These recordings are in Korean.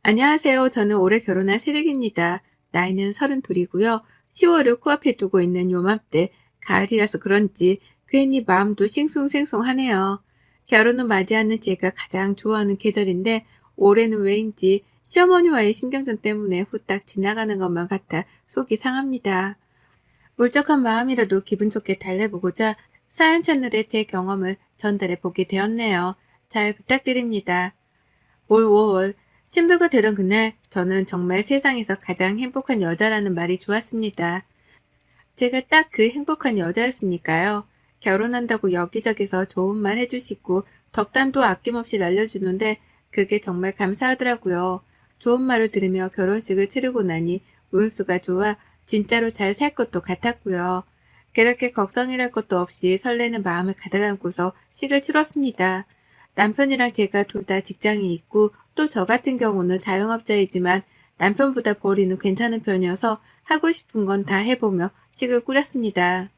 안녕하세요. 저는 올해 결혼한 새댁입니다. 나이는 32이고요. 10월을 코앞에 두고 있는 요맘때 가을이라서 그런지 괜히 마음도 싱숭생숭하네요. 결혼을 맞이하는 제가 가장 좋아하는 계절인데 올해는 왜인지 시어머니와의 신경전 때문에 후딱 지나가는 것만 같아 속이 상합니다. 울적한 마음이라도 기분 좋게 달래보고자 사연 채널에 제 경험을 전달해 보게 되었네요. 잘 부탁드립니다. 올 5월 신부가 되던 그날 저는 정말 세상에서 가장 행복한 여자라는 말이 좋았습니다. 제가 딱 그 행복한 여자였으니까요. 결혼한다고 여기저기서 좋은 말 해주시고 덕담도 아낌없이 날려주는데 그게 정말 감사하더라고요. 좋은 말을 들으며 결혼식을 치르고 나니 운수가 좋아 진짜로 잘 살 것도 같았고요. 그렇게 걱정이랄 것도 없이 설레는 마음을 가득 안고서 식을 치렀습니다. 남편이랑 제가 둘 다 직장이 있고 또 저 같은 경우는 자영업자이지만 남편보다 벌이는 괜찮은 편이어서 하고 싶은 건 다 해보며 식을 꾸렸습니다.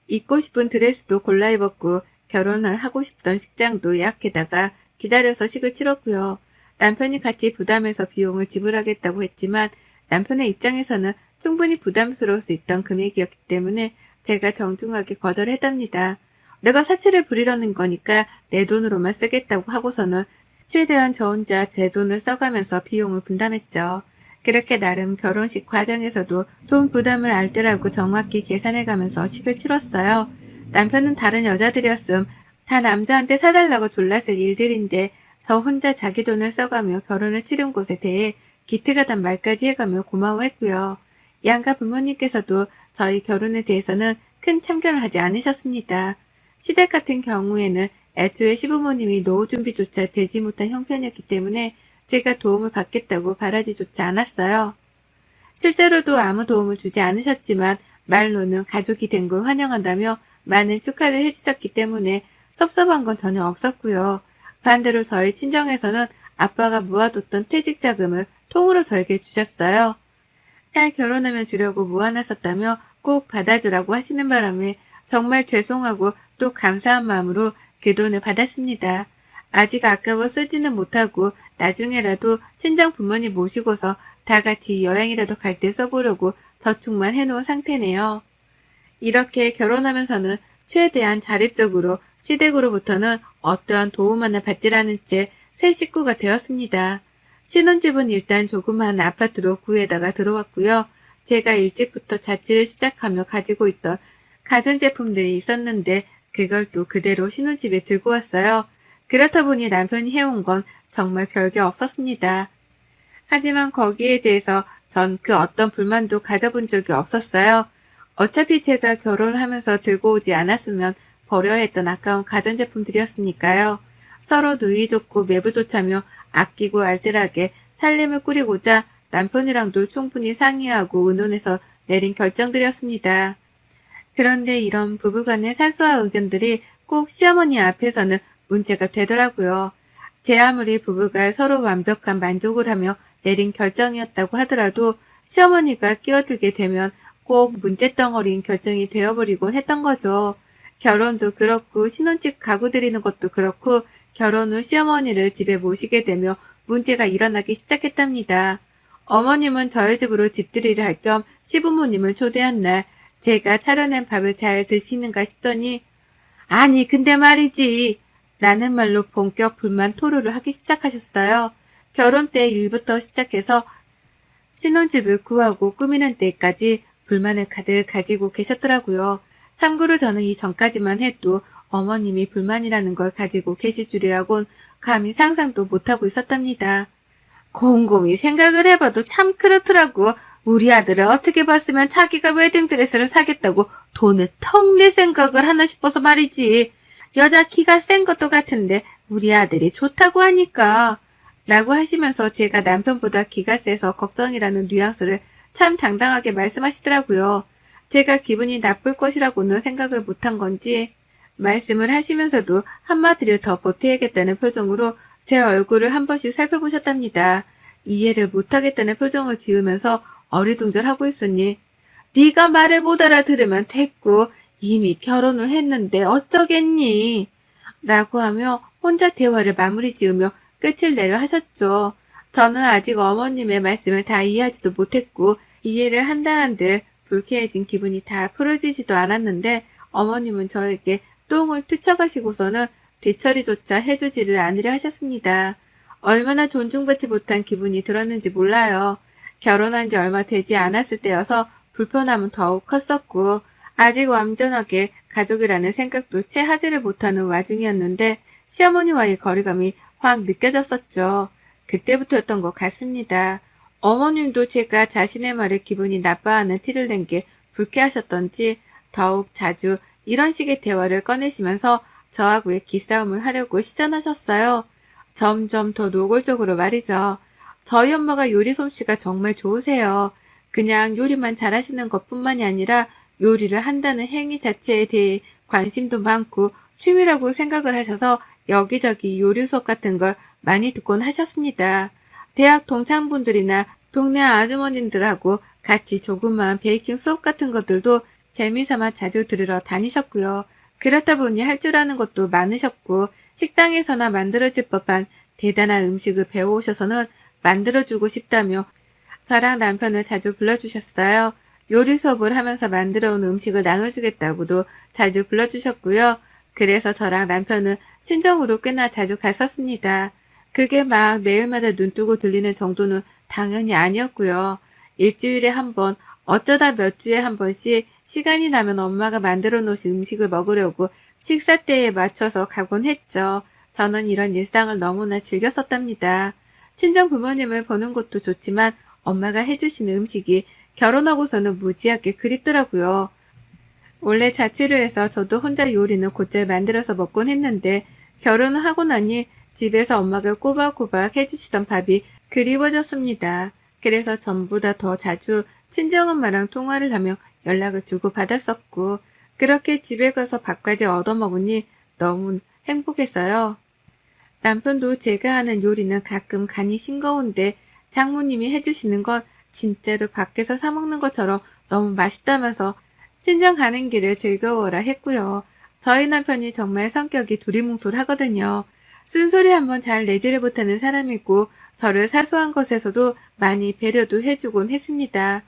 입고 싶은 드레스도 골라 입었고 결혼을 하고 싶던 식장도 예약해다가 기다려서 식을 치렀고요. 남편이 같이 부담해서 비용을 지불하겠다고 했지만 남편의 입장에서는 충분히 부담스러울 수 있던 금액이었기 때문에 제가 정중하게 거절했답니다. 내가 사치를 부리려는 거니까 내 돈으로만 쓰겠다고 하고서는 최대한 저 혼자 제 돈을 써가면서 비용을 분담했죠. 그렇게 나름 결혼식 과정에서도 돈 부담을 알뜰하고 정확히 계산해가면서 식을 치렀어요. 남편은 다른 여자들이었음 다 남자한테 사달라고 졸랐을 일들인데 저 혼자 자기 돈을 써가며 결혼을 치른 곳에 대해 기특하단 말까지 해가며 고마워했고요. 양가 부모님께서도 저희 결혼에 대해서는 큰 참견을 하지 않으셨습니다. 시댁 같은 경우에는 애초에 시부모님이 노후 준비조차 되지 못한 형편이었기 때문에 제가 도움을 받겠다고 바라지조차 않았어요. 실제로도 아무 도움을 주지 않으셨지만 말로는 가족이 된 걸 환영한다며 많은 축하를 해주셨기 때문에 섭섭한 건 전혀 없었고요. 반대로 저희 친정에서는 아빠가 모아뒀던 퇴직자금을 통으로 저에게 주셨어요. 딸 결혼하면 주려고 모아놨었다며 꼭 받아주라고 하시는 바람에 정말 죄송하고 또 감사한 마음으로 그 돈을 받았습니다. 아직 아까워 쓰지는 못하고 나중에라도 친정 부모님 모시고서 다 같이 여행이라도 갈 때 써보려고 저축만 해놓은 상태네요. 이렇게 결혼하면서는 최대한 자립적으로 시댁으로부터는 어떠한 도움 하나 받지라는 채 새 식구가 되었습니다. 신혼집은 일단 조그마한 아파트로 구해다가 들어왔고요. 제가 일찍부터 자취를 시작하며 가지고 있던 가전제품들이 있었는데 그걸 또 그대로 신혼집에 들고 왔어요. 그렇다 보니 남편이 해온 건 정말 별게 없었습니다. 하지만 거기에 대해서 전 그 어떤 불만도 가져본 적이 없었어요. 어차피 제가 결혼하면서 들고 오지 않았으면 버려야 했던 아까운 가전제품들이었으니까요. 서로 누이 좋고 매부 좋자며 아끼고 알뜰하게 살림을 꾸리고자 남편이랑도 충분히 상의하고 의논해서 내린 결정들이었습니다. 그런데 이런 부부간의 사소한 의견들이 꼭 시어머니 앞에서는 문제가 되더라고요. 제 아무리 부부가 서로 완벽한 만족을 하며 내린 결정이었다고 하더라도 시어머니가 끼어들게 되면 꼭 문제덩어리인 결정이 되어버리곤 했던 거죠. 결혼도 그렇고 신혼집 가구 들이는 것도 그렇고 결혼 후 시어머니를 집에 모시게 되며 문제가 일어나기 시작했답니다. 어머님은 저희 집으로 집들이를 할 겸 시부모님을 초대한 날 제가 차려낸 밥을 잘 드시는가 싶더니 아니 근데 말이지 라는 말로 본격 불만 토로를 하기 시작하셨어요. 결혼 때 일부터 시작해서 신혼집을 구하고 꾸미는 때까지 불만을 가득 가지고 계셨더라고요. 참고로 저는 이 전까지만 해도 어머님이 불만이라는 걸 가지고 계실 줄이라곤 감히 상상도 못하고 있었답니다. 곰곰이 생각을 해봐도 참 그렇더라고. 우리 아들을 어떻게 봤으면 자기가 웨딩드레스를 사겠다고 돈을 턱 낼 생각을 하나 싶어서 말이지. 여자 키가 센 것도 같은데 우리 아들이 좋다고 하니까. 라고 하시면서 제가 남편보다 키가 세서 걱정이라는 뉘앙스를 참 당당하게 말씀하시더라고요. 제가 기분이 나쁠 것이라고는 생각을 못한 건지 말씀을 하시면서도 한마디를 더 보태야겠다는 표정으로 제 얼굴을 한 번씩 살펴보셨답니다. 이해를 못하겠다는 표정을 지으면서 어리둥절하고 있으니 네가 말을 못 알아들으면 됐고 이미 결혼을 했는데 어쩌겠니? 라고 하며 혼자 대화를 마무리 지으며 끝을 내려 하셨죠. 저는 아직 어머님의 말씀을 다 이해하지도 못했고 이해를 한다 한들 불쾌해진 기분이 다 풀어지지도 않았는데 어머님은 저에게 똥을 투척하시고서는 뒤처리조차 해주지를 않으려 하셨습니다. 얼마나 존중받지 못한 기분이 들었는지 몰라요. 결혼한 지 얼마 되지 않았을 때여서 불편함은 더욱 컸었고 아직 완전하게 가족이라는 생각도 채 하지를 못하는 와중이었는데 시어머니와의 거리감이 확 느껴졌었죠. 그때부터였던 것 같습니다. 어머님도 제가 자신의 말에 기분이 나빠하는 티를 낸 게 불쾌하셨던지 더욱 자주 이런 식의 대화를 꺼내시면서 저하고의 기싸움을 하려고 시전하셨어요. 점점 더 노골적으로 말이죠. 저희 엄마가 요리 솜씨가 정말 좋으세요. 그냥 요리만 잘하시는 것뿐만이 아니라 요리를 한다는 행위 자체에 대해 관심도 많고 취미라고 생각을 하셔서 여기저기 요리 수업 같은 걸 많이 듣곤 하셨습니다. 대학 동창분들이나 동네 아주머님들하고 같이 조그마한 베이킹 수업 같은 것들도 재미삼아 자주 들으러 다니셨고요. 그렇다 보니 할 줄 아는 것도 많으셨고 식당에서나 만들어질 법한 대단한 음식을 배워오셔서는 만들어주고 싶다며 저랑 남편을 자주 불러주셨어요. 요리 수업을 하면서 만들어온 음식을 나눠주겠다고도 자주 불러주셨고요. 그래서 저랑 남편은 친정으로 꽤나 자주 갔었습니다. 그게 막 매일마다 눈뜨고 들리는 정도는 당연히 아니었고요. 일주일에 한 번, 어쩌다 몇 주에 한 번씩 시간이 나면 엄마가 만들어 놓으신 음식을 먹으려고 식사 때에 맞춰서 가곤 했죠. 저는 이런 일상을 너무나 즐겼었답니다. 친정 부모님을 보는 것도 좋지만 엄마가 해주시는 음식이 결혼하고서는 무지하게 그립더라고요. 원래 자취를 해서 저도 혼자 요리는 곧잘 만들어서 먹곤 했는데 결혼을 하고 나니 집에서 엄마가 꼬박꼬박 해주시던 밥이 그리워졌습니다. 그래서 전보다 더 자주 친정엄마랑 통화를 하며 연락을 주고받았었고 그렇게 집에 가서 밥까지 얻어먹으니 너무 행복했어요. 남편도 제가 하는 요리는 가끔 간이 싱거운데 장모님이 해주시는 건 진짜로 밖에서 사 먹는 것처럼 너무 맛있다면서 친정 가는 길을 즐거워라 했고요. 저희 남편이 정말 성격이 두리뭉술하거든요. 쓴소리 한번 잘 내지를 못하는 사람이고 저를 사소한 것에서도 많이 배려도 해주곤 했습니다.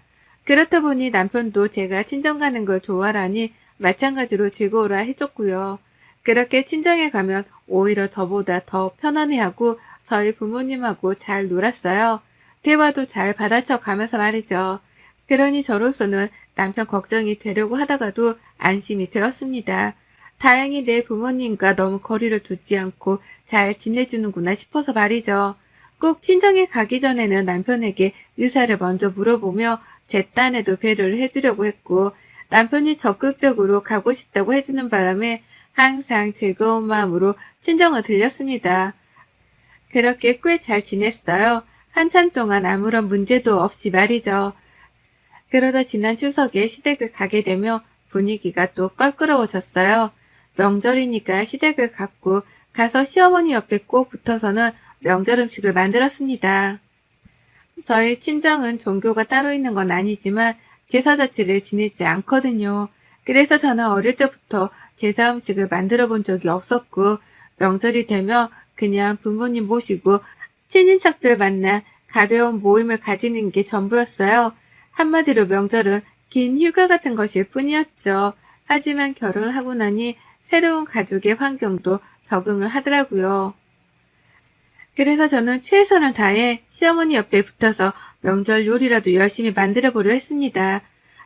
그렇다 보니 남편도 제가 친정 가는 걸 좋아하니 마찬가지로 즐거워라 해줬고요. 그렇게 친정에 가면 오히려 저보다 더 편안해하고 저희 부모님하고 잘 놀았어요. 대화도 잘 받아쳐 가면서 말이죠. 그러니 저로서는 남편 걱정이 되려고 하다가도 안심이 되었습니다. 다행히 내 부모님과 너무 거리를 두지 않고 잘 지내주는구나 싶어서 말이죠. 꼭 친정에 가기 전에는 남편에게 의사를 먼저 물어보며 제 딴에도 배려를 해주려고 했고 남편이 적극적으로 가고 싶다고 해주는 바람에 항상 즐거운 마음으로 친정을 들렸습니다. 그렇게 꽤 잘 지냈어요. 한참 동안 아무런 문제도 없이 말이죠. 그러다 지난 추석에 시댁을 가게 되며 분위기가 또 껄끄러워졌어요. 명절이니까 시댁을 갔고 가서 시어머니 옆에 꼭 붙어서는 명절 음식을 만들었습니다. 저희 친정은 종교가 따로 있는 건 아니지만 제사 자체를 지내지 않거든요. 그래서 저는 어릴 적부터 제사 음식을 만들어 본 적이 없었고 명절이 되면 그냥 부모님 모시고 친인척들 만나 가벼운 모임을 가지는 게 전부였어요. 한마디로 명절은 긴 휴가 같은 것일 뿐이었죠. 하지만 결혼을 하고 나니 새로운 가족의 환경도 적응을 하더라고요. 그래서 저는 최선을 다해 시어머니 옆에 붙어서 명절 요리라도 열심히 만들어 보려 했습니다.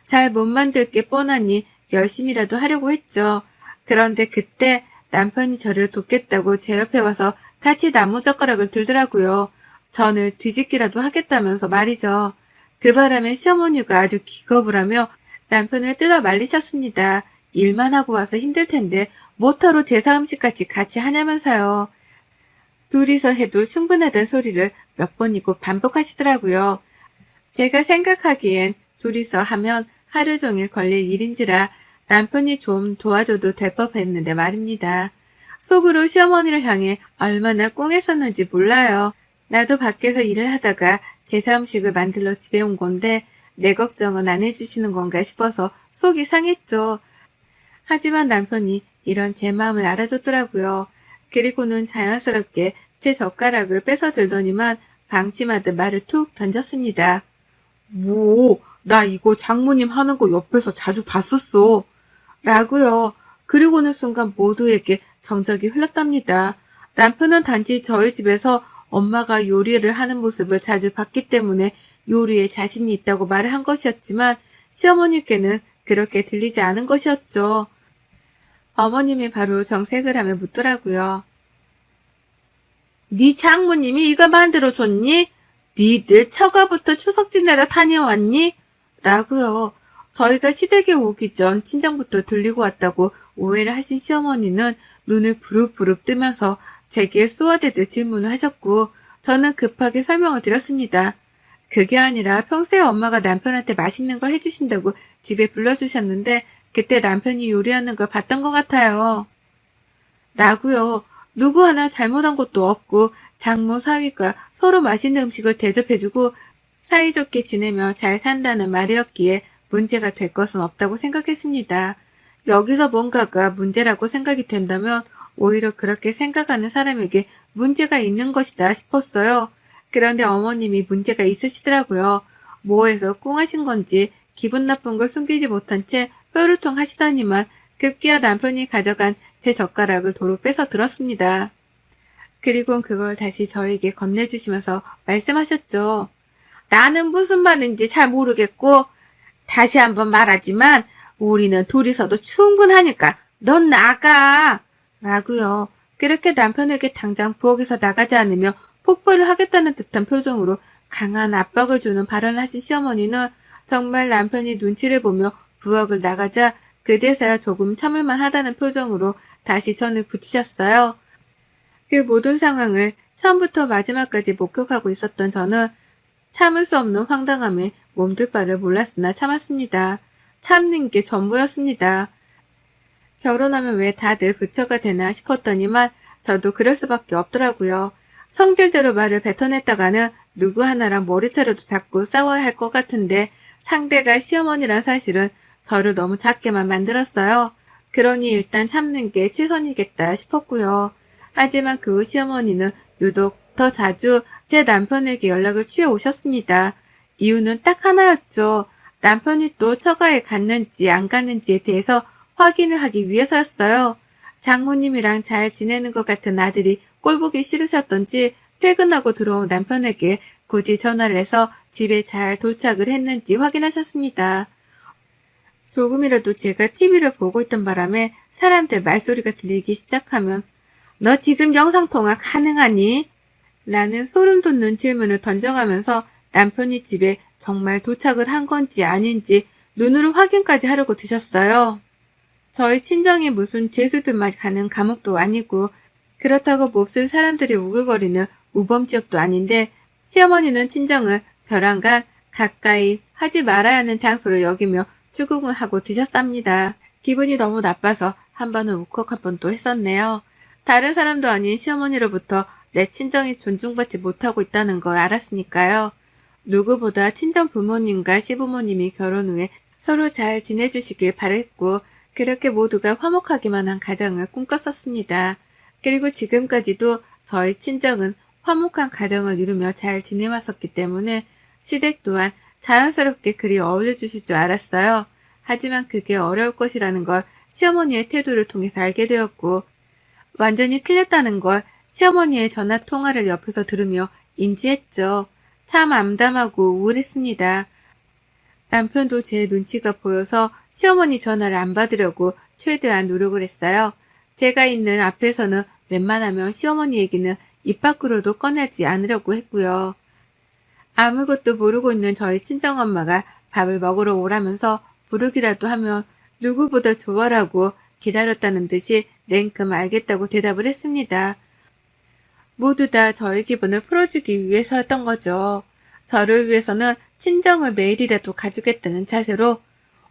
잘 못 만들 게 뻔하니 열심히라도 하려고 했죠. 그런데 그때 남편이 저를 돕겠다고 제 옆에 와서 같이 나무젓가락을 들더라고요. 전을 뒤집기라도 하겠다면서 말이죠. 그 바람에 시어머니가 아주 기겁을 하며 남편을 뜯어 말리셨습니다. 일만 하고 와서 힘들 텐데 뭐하러 제사 음식까지 같이 하냐면서요. 둘이서 해도 충분하다는 소리를 몇 번이고 반복하시더라고요. 제가 생각하기엔 둘이서 하면 하루 종일 걸릴 일인지라 남편이 좀 도와줘도 될 법했는데 말입니다. 속으로 시어머니를 향해 얼마나 꽁했었는지 몰라요. 나도 밖에서 일을 하다가 제사 음식을 만들러 집에 온 건데 내 걱정은 안 해주시는 건가 싶어서 속이 상했죠. 하지만 남편이 이런 제 마음을 알아줬더라고요. 그리고는 자연스럽게 제 젓가락을 뺏어 들더니만 방심하듯 말을 툭 던졌습니다. 뭐, 나 이거 장모님 하는 거 옆에서 자주 봤었어. 라고요. 그리고는 순간 모두에게 정적이 흘렀답니다. 남편은 단지 저희 집에서 엄마가 요리를 하는 모습을 자주 봤기 때문에 요리에 자신이 있다고 말을 한 것이었지만 시어머니께는 그렇게 들리지 않은 것이었죠. 어머님이 바로 정색을 하며 묻더라고요. 네 장모님이 이거 만들어줬니? 니들 처가부터 추석 지내러 다녀왔니? 라고요. 저희가 시댁에 오기 전 친정부터 들리고 왔다고 오해를 하신 시어머니는 눈을 부릅부릅 뜨면서 제게 쏘아대듯 질문을 하셨고 저는 급하게 설명을 드렸습니다. 그게 아니라 평소에 엄마가 남편한테 맛있는 걸 해주신다고 집에 불러주셨는데 그때 남편이 요리하는 걸 봤던 것 같아요. 라고요. 누구 하나 잘못한 것도 없고 장모 사위가 서로 맛있는 음식을 대접해주고 사이좋게 지내며 잘 산다는 말이었기에 문제가 될 것은 없다고 생각했습니다. 여기서 뭔가가 문제라고 생각이 된다면 오히려 그렇게 생각하는 사람에게 문제가 있는 것이다 싶었어요. 그런데 어머님이 문제가 있으시더라고요. 뭐해서 꿍하신 건지 기분 나쁜 걸 숨기지 못한 채 뼈루통 하시더니만 급기야 남편이 가져간 제 젓가락을 도로 빼서 들었습니다. 그리고 그걸 다시 저에게 건네주시면서 말씀하셨죠. 나는 무슨 말인지 잘 모르겠고 다시 한번 말하지만 우리는 둘이서도 충분하니까 넌 나가! 라고요. 그렇게 남편에게 당장 부엌에서 나가지 않으며 폭발을 하겠다는 듯한 표정으로 강한 압박을 주는 발언을 하신 시어머니는 정말 남편이 눈치를 보며 부엌을 나가자 그제서야 조금 참을만 하다는 표정으로 다시 전을 붙이셨어요. 그 모든 상황을 처음부터 마지막까지 목격하고 있었던 저는 참을 수 없는 황당함에 몸둘 바를 몰랐으나 참았습니다. 참는 게 전부였습니다. 결혼하면 왜 다들 부처가 되나 싶었더니만 저도 그럴 수밖에 없더라고요. 성질대로 말을 뱉어냈다가는 누구 하나랑 머리차려도 자꾸 싸워야 할 것 같은데 상대가 시어머니란 사실은 저를 너무 작게만 만들었어요. 그러니 일단 참는 게 최선이겠다 싶었고요. 하지만 그 후 시어머니는 유독 더 자주 제 남편에게 연락을 취해 오셨습니다. 이유는 딱 하나였죠. 남편이 또 처가에 갔는지 안 갔는지에 대해서 확인을 하기 위해서였어요. 장모님이랑 잘 지내는 것 같은 아들이 꼴보기 싫으셨던지 퇴근하고 들어온 남편에게 굳이 전화를 해서 집에 잘 도착을 했는지 확인하셨습니다. 조금이라도 제가 TV를 보고 있던 바람에 사람들 말소리가 들리기 시작하면 너 지금 영상통화 가능하니? 라는 소름 돋는 질문을 던져가면서 남편이 집에 정말 도착을 한 건지 아닌지 눈으로 확인까지 하려고 드셨어요. 저희 친정이 무슨 죄수들만 가는 감옥도 아니고 그렇다고 몹쓸 사람들이 우글거리는 우범지역도 아닌데 시어머니는 친정을 벼랑간 가까이 하지 말아야 하는 장소로 여기며 추궁을 하고 드셨답니다. 기분이 너무 나빠서 한 번은 울컥 한 번 또 했었네요. 다른 사람도 아닌 시어머니로부터 내 친정이 존중받지 못하고 있다는 걸 알았으니까요. 누구보다 친정 부모님과 시부모님이 결혼 후에 서로 잘 지내주시길 바랬고 그렇게 모두가 화목하기만 한 가정을 꿈꿨었습니다. 그리고 지금까지도 저희 친정은 화목한 가정을 이루며 잘 지내왔었기 때문에 시댁 또한 자연스럽게 그리 어울려 주실 줄 알았어요. 하지만 그게 어려울 것이라는 걸 시어머니의 태도를 통해서 알게 되었고 완전히 틀렸다는 걸 시어머니의 전화 통화를 옆에서 들으며 인지했죠. 참 암담하고 우울했습니다. 남편도 제 눈치가 보여서 시어머니 전화를 안 받으려고 최대한 노력을 했어요. 제가 있는 앞에서는 웬만하면 시어머니 얘기는 입 밖으로도 꺼내지 않으려고 했고요. 아무것도 모르고 있는 저희 친정엄마가 밥을 먹으러 오라면서 부르기라도 하면 누구보다 좋아라고 기다렸다는 듯이 냉큼 알겠다고 대답을 했습니다. 모두 다 저의 기분을 풀어주기 위해서였던 거죠. 저를 위해서는 친정을 매일이라도 가주겠다는 자세로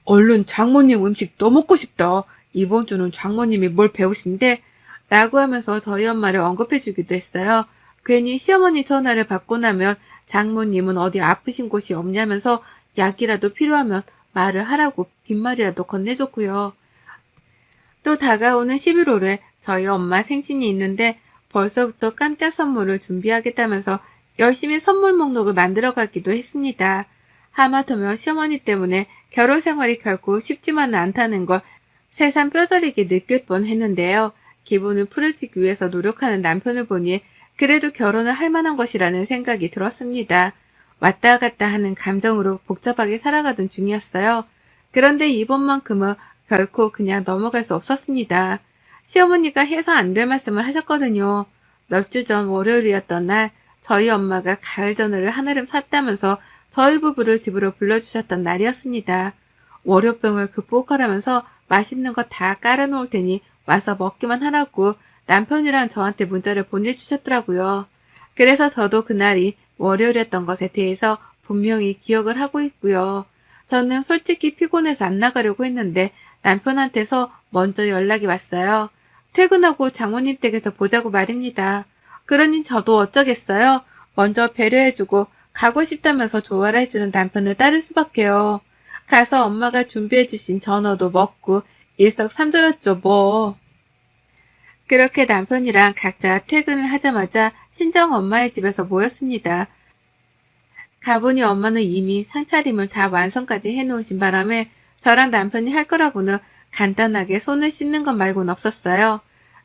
얼른 장모님 음식 또 먹고 싶다. 이번 주는 장모님이 뭘 배우신대? 라고 하면서 저희 엄마를 언급해주기도 했어요. 괜히 시어머니 전화를 받고 나면 장모님은 어디 아프신 곳이 없냐면서 약이라도 필요하면 말을 하라고 빈말이라도 건네줬고요. 또 다가오는 11월에 저희 엄마 생신이 있는데 벌써부터 깜짝 선물을 준비하겠다면서 열심히 선물 목록을 만들어가기도 했습니다. 하마터면 시어머니 때문에 결혼 생활이 결코 쉽지만은 않다는 걸 새삼 뼈저리게 느낄 뻔했는데요. 기분을 풀어주기 위해서 노력하는 남편을 보니 그래도 결혼을 할 만한 것이라는 생각이 들었습니다. 왔다 갔다 하는 감정으로 복잡하게 살아가던 중이었어요. 그런데 이번만큼은 결코 그냥 넘어갈 수 없었습니다. 시어머니가 해서 안 될 말씀을 하셨거든요. 몇 주 전 월요일이었던 날 저희 엄마가 가을 전어를 한아름 샀다면서 저희 부부를 집으로 불러주셨던 날이었습니다. 월요병을 극복하라면서 맛있는 거 다 깔아놓을 테니 와서 먹기만 하라고 남편이랑 저한테 문자를 보내주셨더라고요. 그래서 저도 그날이 월요일이었던 것에 대해서 분명히 기억을 하고 있고요. 저는 솔직히 피곤해서 안 나가려고 했는데 남편한테서 먼저 연락이 왔어요. 퇴근하고 장모님 댁에서 보자고 말입니다. 그러니 저도 어쩌겠어요. 먼저 배려해주고 가고 싶다면서 조화를 해주는 남편을 따를 수밖에요. 가서 엄마가 준비해주신 전어도 먹고 일석삼조였죠 뭐. 그렇게 남편이랑 각자 퇴근을 하자마자 친정 엄마의 집에서 모였습니다. 가보니 엄마는 이미 상차림을 다 완성까지 해놓으신 바람에 저랑 남편이 할 거라고는 간단하게 손을 씻는 것 말고는 없었어요.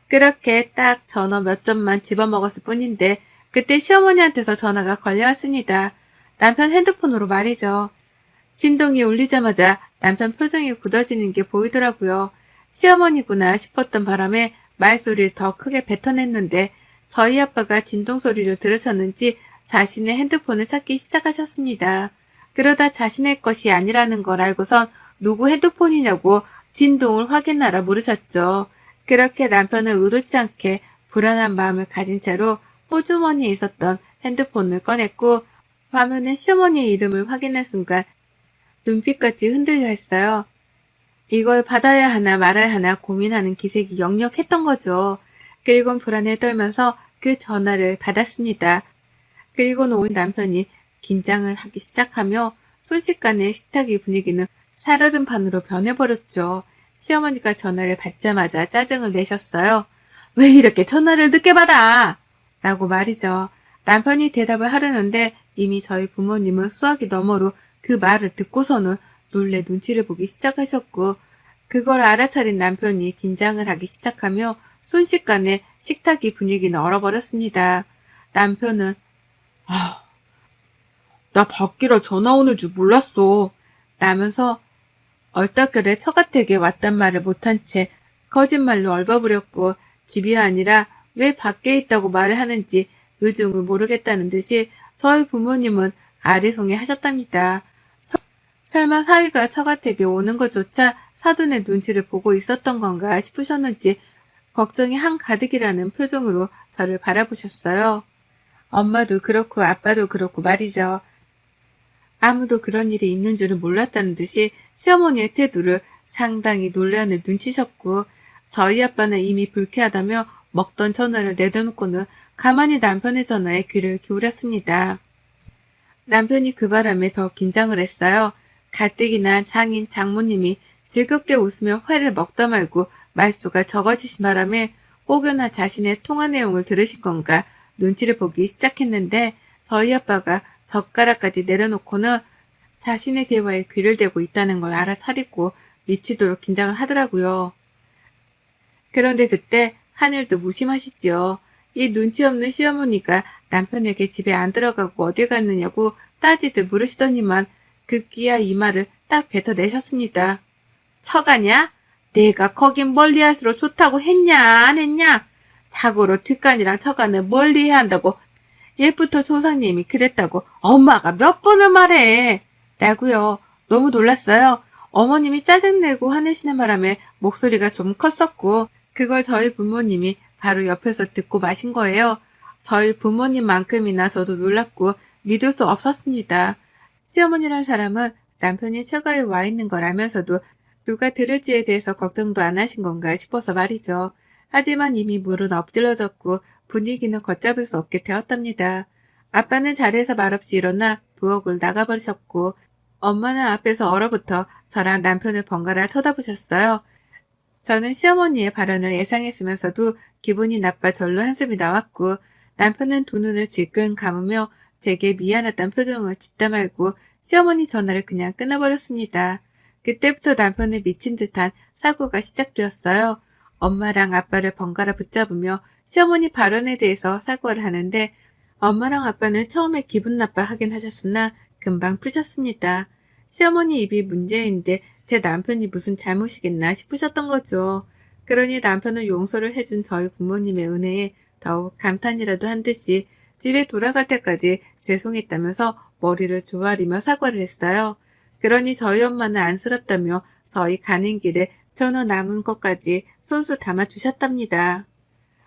그렇게 딱 전어 몇 점만 집어먹었을 뿐인데 그때 시어머니한테서 전화가 걸려왔습니다. 남편 핸드폰으로 말이죠. 진동이 울리자마자 남편 표정이 굳어지는 게 보이더라고요. 시어머니구나 싶었던 바람에 말소리를 더 크게 뱉어냈는데 저희 아빠가 진동 소리를 들으셨는지 자신의 핸드폰을 찾기 시작하셨습니다. 그러다 자신의 것이 아니라는 걸 알고선 누구 핸드폰이냐고 진동을 확인하라 물으셨죠. 그렇게 남편은 의도치 않게 불안한 마음을 가진 채로 호주머니에 있었던 핸드폰을 꺼냈고 화면에 시어머니의 이름을 확인한 순간 눈빛까지 흔들려 했어요. 이걸 받아야 하나 말아야 하나 고민하는 기색이 역력했던 거죠. 그리곤 불안에 떨면서 그 전화를 받았습니다. 그리고는 온 남편이 긴장을 하기 시작하며 순식간에 식탁의 분위기는 살얼음판으로 변해버렸죠. 시어머니가 전화를 받자마자 짜증을 내셨어요. 왜 이렇게 전화를 늦게 받아? 라고 말이죠. 남편이 대답을 하려는데 이미 저희 부모님은 수화기 너머로 그 말을 듣고서는 놀래 눈치를 보기 시작하셨고 그걸 알아차린 남편이 긴장을 하기 시작하며 순식간에 식탁의 분위기는 얼어버렸습니다. 남편은 나 밖이라 전화 오는 줄 몰랐어 라면서 얼떨결에 처가댁에 왔단 말을 못한 채 거짓말로 얼버무렸고 집이 아니라 왜 밖에 있다고 말을 하는지 요즘을 모르겠다는 듯이 저희 부모님은 아리송해 하셨답니다. 설마 사위가 처가댁에 오는 것조차 사돈의 눈치를 보고 있었던 건가 싶으셨는지 걱정이 한가득이라는 표정으로 저를 바라보셨어요. 엄마도 그렇고 아빠도 그렇고 말이죠. 아무도 그런 일이 있는 줄은 몰랐다는 듯이 시어머니의 태도를 상당히 놀라는 눈치셨고 저희 아빠는 이미 불쾌하다며 먹던 전화를 내려놓고는 가만히 남편의 전화에 귀를 기울였습니다. 남편이 그 바람에 더 긴장을 했어요. 가뜩이나 장인 장모님이 즐겁게 웃으며 회를 먹다 말고 말수가 적어지신 바람에 혹여나 자신의 통화 내용을 들으신 건가 눈치를 보기 시작했는데 저희 아빠가 젓가락까지 내려놓고는 자신의 대화에 귀를 대고 있다는 걸 알아차리고 미치도록 긴장을 하더라고요. 그런데 그때 하늘도 무심하시지요. 이 눈치 없는 시어머니가 남편에게 집에 안 들어가고 어딜 갔느냐고 따지듯 물으시더니만 급기야 이 말을 딱 뱉어내셨습니다. 처가냐? 내가 거긴 멀리할수록 좋다고 했냐 안 했냐? 자고로 뒷간이랑 처가는 멀리해야 한다고 옛부터 조상님이 그랬다고 엄마가 몇 번을 말해 라고요. 너무 놀랐어요. 어머님이 짜증내고 화내시는 바람에 목소리가 좀 컸었고 그걸 저희 부모님이 바로 옆에서 듣고 마신 거예요. 저희 부모님만큼이나 저도 놀랐고 믿을 수 없었습니다. 시어머니란 사람은 남편이 처가에 와 있는 걸 알면서도 누가 들을지에 대해서 걱정도 안 하신 건가 싶어서 말이죠. 하지만 이미 물은 엎질러졌고 분위기는 걷잡을 수 없게 되었답니다. 아빠는 자리에서 말없이 일어나 부엌을 나가버리셨고 엄마는 앞에서 얼어붙어 저랑 남편을 번갈아 쳐다보셨어요. 저는 시어머니의 발언을 예상했으면서도 기분이 나빠 절로 한숨이 나왔고 남편은 두 눈을 질끈 감으며 제게 미안하다는 표정을 짓다 말고 시어머니 전화를 그냥 끊어버렸습니다. 그때부터 남편의 미친 듯한 사고가 시작되었어요. 엄마랑 아빠를 번갈아 붙잡으며 시어머니 발언에 대해서 사과를 하는데 엄마랑 아빠는 처음에 기분 나빠하긴 하셨으나 금방 푸셨습니다. 시어머니 입이 문제인데 제 남편이 무슨 잘못이겠나 싶으셨던 거죠. 그러니 남편은 용서를 해준 저희 부모님의 은혜에 더욱 감탄이라도 한 듯이 집에 돌아갈 때까지 죄송했다면서 머리를 조아리며 사과를 했어요. 그러니 저희 엄마는 안쓰럽다며 저희 가는 길에 전어 남은 것까지 손수 담아주셨답니다.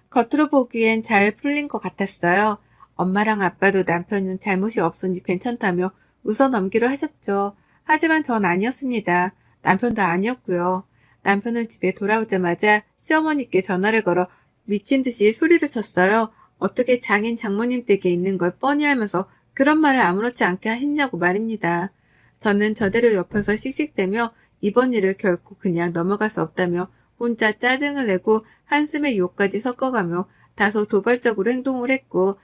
겉으로 보기엔 잘 풀린 것 같았어요. 엄마랑 아빠도 남편은 잘못이 없으니 괜찮다며 웃어 넘기로 하셨죠. 하지만 전 아니었습니다. 남편도 아니었고요. 남편은 집에 돌아오자마자 시어머니께 전화를 걸어 미친 듯이 소리를 쳤어요. 어떻게 장인 장모님 댁에 있는 걸 뻔히 알면서 그런 말을 아무렇지 않게 했냐고 말입니다. 저는 저대로 옆에서 씩씩대며 이번 일을 결코 그냥 넘어갈 수 없다며 혼자 짜증을 내고 한숨에 욕까지 섞어가며 다소 도발적으로 행동을 했고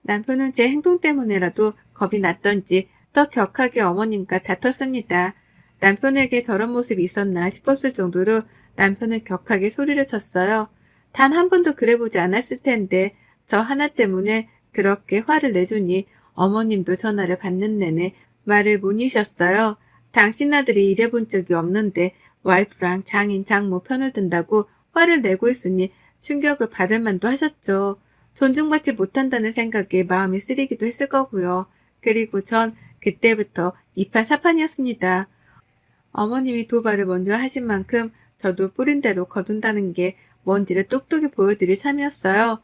남편은 제 행동 때문에라도 겁이 났던지 더 격하게 어머님과 다퉜습니다. 남편에게 저런 모습이 있었나 싶었을 정도로 남편은 격하게 소리를 쳤어요. 단 한 번도 그래보지 않았을 텐데 저 하나 때문에 그렇게 화를 내주니 어머님도 전화를 받는 내내 말을 못 이셨어요. 당신 아들이 일해본 적이 없는데 와이프랑 장인 장모 편을 든다고 화를 내고 있으니 충격을 받을 만도 하셨죠. 존중받지 못한다는 생각에 마음이 쓰리기도 했을 거고요. 그리고 전 그때부터 이판사판이었습니다. 어머님이 도발을 먼저 하신 만큼 저도 뿌린 대로 거둔다는 게 뭔지를 똑똑히 보여드릴 참이었어요.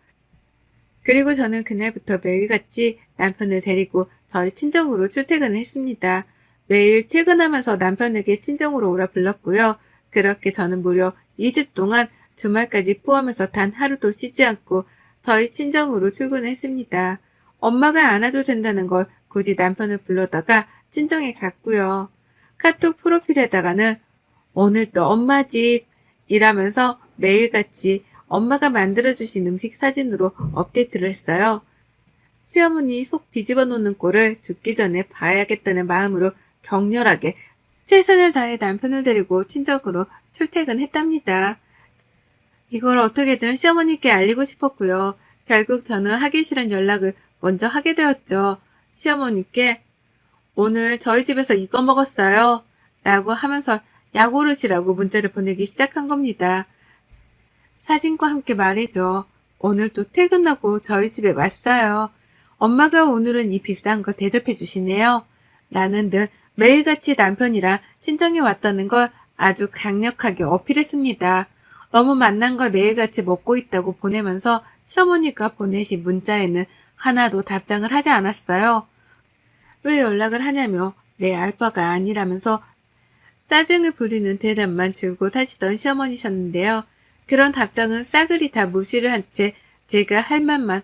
그리고 저는 그날부터 매일같이 남편을 데리고 저희 친정으로 출퇴근을 했습니다. 매일 퇴근하면서 남편에게 친정으로 오라 불렀고요. 그렇게 저는 무려 2주 동안 주말까지 포함해서 단 하루도 쉬지 않고 저희 친정으로 출근을 했습니다. 엄마가 안 와도 된다는 걸 굳이 남편을 불러다가 친정에 갔고요. 카톡 프로필에다가는 오늘도 엄마 집 이라면서 매일같이 엄마가 만들어주신 음식 사진으로 업데이트를 했어요. 시어머니 속 뒤집어 놓는 꼴을 죽기 전에 봐야겠다는 마음으로 격렬하게 최선을 다해 남편을 데리고 친정으로 출퇴근했답니다. 이걸 어떻게든 시어머니께 알리고 싶었고요. 결국 저는 하기 싫은 연락을 먼저 하게 되었죠. 시어머니께 오늘 저희 집에서 이거 먹었어요. 라고 하면서 약오르시라고 문자를 보내기 시작한 겁니다. 사진과 함께 말이죠. 오늘도 퇴근하고 저희 집에 왔어요. 엄마가 오늘은 이 비싼 거 대접해 주시네요. 라는 등 매일같이 남편이랑 친정에 왔다는 걸 아주 강력하게 어필했습니다. 너무 맛난 걸 매일같이 먹고 있다고 보내면서 시어머니가 보내신 문자에는 하나도 답장을 하지 않았어요. 왜 연락을 하냐며 내 알바가 아니라면서 짜증을 부리는 대답만 줄곧 하시던 시어머니셨는데요. 그런 답장은 싸그리 다 무시를 한 채 제가 할 말만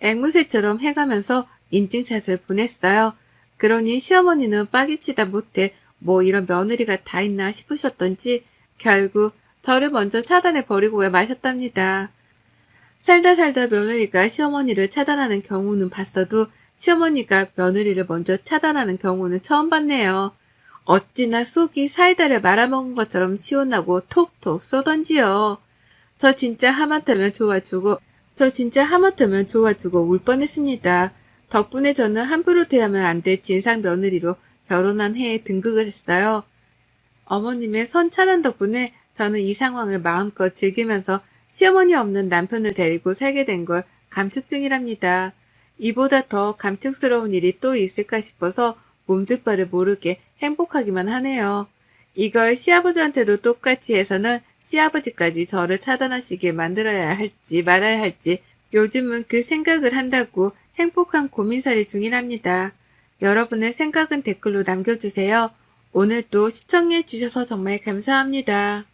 앵무새처럼 해가면서 인증샷을 보냈어요. 그러니 시어머니는 빠기치다 못해 뭐 이런 며느리가 다 있나 싶으셨던지 결국 저를 먼저 차단해 버리고 마셨답니다. 살다 며느리가 시어머니를 차단하는 경우는 봤어도 시어머니가 며느리를 먼저 차단하는 경우는 처음 봤네요. 어찌나 속이 사이다를 말아먹은 것처럼 시원하고 톡톡 쏘던지요. 저 진짜 하마터면 좋아주고 울 뻔했습니다. 덕분에 저는 함부로 대하면 안 될 진상 며느리로 결혼한 해에 등극을 했어요. 어머님의 선 차단 덕분에 저는 이 상황을 마음껏 즐기면서 시어머니 없는 남편을 데리고 살게 된 걸 감축 중이랍니다. 이보다 더 감축스러운 일이 또 있을까 싶어서 몸둘 바를 모르게 행복하기만 하네요. 이걸 시아버지한테도 똑같이 해서는 시아버지까지 저를 차단하시게 만들어야 할지 말아야 할지 요즘은 그 생각을 한다고 행복한 고민살이 중이랍니다. 여러분의 생각은 댓글로 남겨주세요. 오늘도 시청해 주셔서 정말 감사합니다.